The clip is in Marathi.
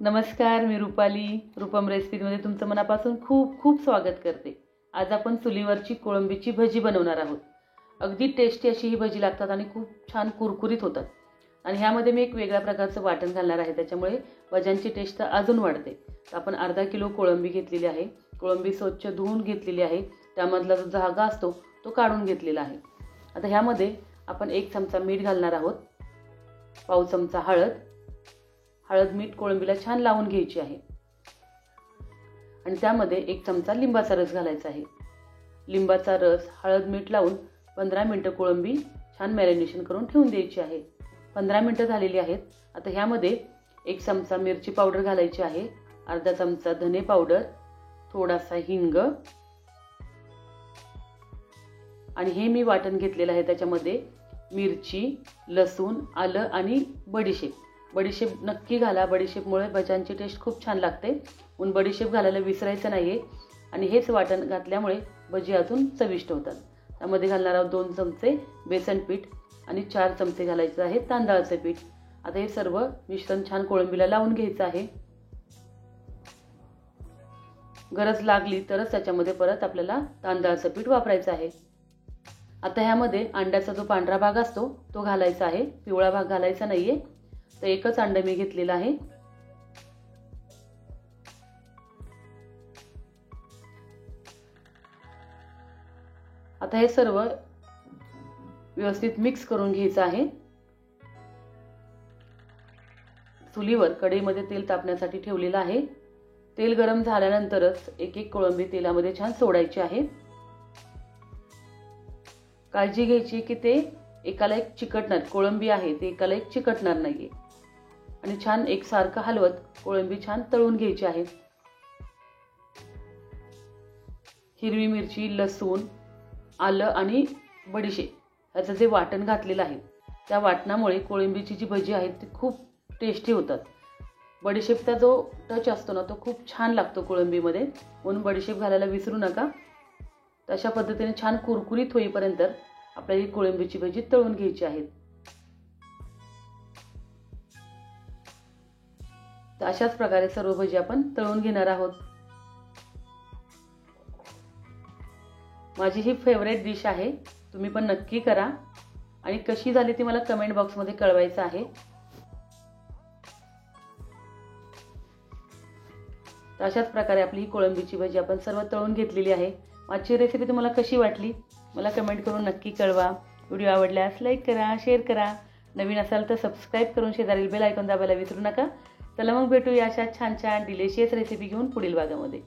नमस्कार, मी रुपाली रूपम रेसिपीमध्ये तुमचं मनापासून खूप खूप स्वागत करते। आज आपण चुलीवरची कोळंबीची भजी बनवणार आहोत। अगदी टेस्टी अशी ही भजी लागतात आणि खूप छान कुरकुरीत होतात। आणि ह्यामध्ये मी एक वेगळ्या प्रकारचं वाटण घालणार आहे, त्याच्यामुळे भज्यांची टेस्ट अजून वाढते। तर आपण अर्धा किलो कोळंबी घेतलेली आहे। कोळंबी स्वच्छ धुवून घेतलेली आहे, त्यामधला जो धागा असतो तो काढून घेतलेला आहे। आता ह्यामध्ये आपण 1 चमचा मीठ घालणार आहोत, पाव चमचा हळद मीठ कोळंबीला छान लावून घ्यायची आहे। आणि त्यामध्ये 1 चमचा लिंबाचा रस घालायचा आहे। लिंबाचा रस हळद मीठ लावून 15 मिनिटं कोळंबी छान मॅरिनेशन करून ठेवून द्यायची आहे। 15 मिनिटं झालेली आहेत। आता ह्यामध्ये 1 चमचा मिरची पावडर घालायची आहे, अर्धा चमचा धने पावडर, थोडासा हिंग आणि हे मी वाटण घेतलेलं आहे। त्याच्यामध्ये मिरची, लसूण, आलं आणि बडीशेप नक्की घाला। बडीशेपमुळे भज्यांची टेस्ट खूप छान लागते, म्हणून बडीशेप घालायला विसरायचं नाहीये। आणि हेच वाटण घातल्यामुळे भजी अजून चविष्ट होतात। त्यामध्ये घालणार आहोत 2 चमचे बेसन पीठ आणि 4 चमचे घालायचे आहे तांदळाचे पीठ। आता हे सर्व मिश्रण छान कोळंबीला लावून घ्यायचं आहे। गरज लागली तरच त्याच्यामध्ये परत आपल्याला तांदळाचं पीठ वापरायचं आहे। आता ह्यामध्ये अंड्याचा जो पांढरा भाग असतो तो घालायचा आहे, पिवळा भाग घालायचा नाहीये। तर एकच अंड मी घेतलेला आहे। आता हे सर्व व्यवस्थित मिक्स करून घ्यायचं आहे। चुलीवर कढईमध्ये तेल तापण्यासाठी ठेवलेलं आहे। तेल गरम झाल्यानंतरच एक एक कोळंबी तेलामध्ये छान सोडायची आहे। काळजी घ्यायची की ते एकाला एक चिकटणार, कोळंबी आहे ते एकाला एक चिकटणार नाहीये। आणि छान एकसारखं हलवत कोळंबी छान तळून घ्यायची आहे। हिरवी मिरची, लसूण, आलं आणि बडीशेप याचं जे वाटण घातलेलं आहे, त्या वाटणामुळे कोळंबीची जी भजी आहेत ती खूप टेस्टी होतात। बडीशेपचा जो टच असतो ना तो खूप छान लागतो कोळंबीमध्ये, म्हणून बडीशेप घालायला विसरू नका। तशा पद्धतीने छान कुरकुरीत होईपर्यंत आपल्याला ही कोळंबीची भजी तळून घ्यायची आहे। तर अशाच प्रकारे सर्व भजी आपण तळून घेणार आहोत। माझी ही फेवरेट डिश आहे, तुम्ही पण नक्की करा आणि कशी झाली ती मला कमेंट बॉक्समध्ये कळवायचं आहे। तर अशाच प्रकारे आपली ही कोळंबीची भजी आपण सर्व तळून घेतलेली आहे। माझी रेसिपी तुम्हाला कशी वाटली मला कमेंट करून नक्की कळवा। व्हिडिओ आवडल्यास लाईक करा, शेअर करा, नवीन असाल तर सबस्क्राईब करून शेजारील बेल आयकॉन दाबायला विसरू नका। चला मग भेटूया अशा छान छान डिलिशियस रेसिपी घेऊन पुढील भागामध्ये।